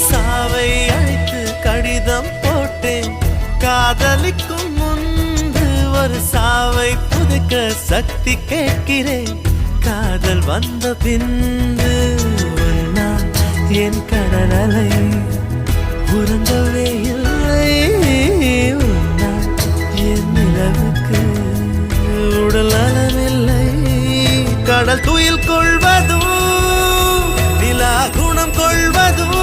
சாவை அழைத்து கடிதம் போட்டேன் காதலிக்கும் முன்பு ஒரு சாவை புதுக்க சக்தி கேட்கிறேன் காதல் வந்த பின்பு நான் என் கடல் அலை உறங்கவே இல்லை நான் என் நிலவுக்கு உடல் நலமில்லை கடல் துயில் கொள்வதும் நிலா குணம் கொள்வதும்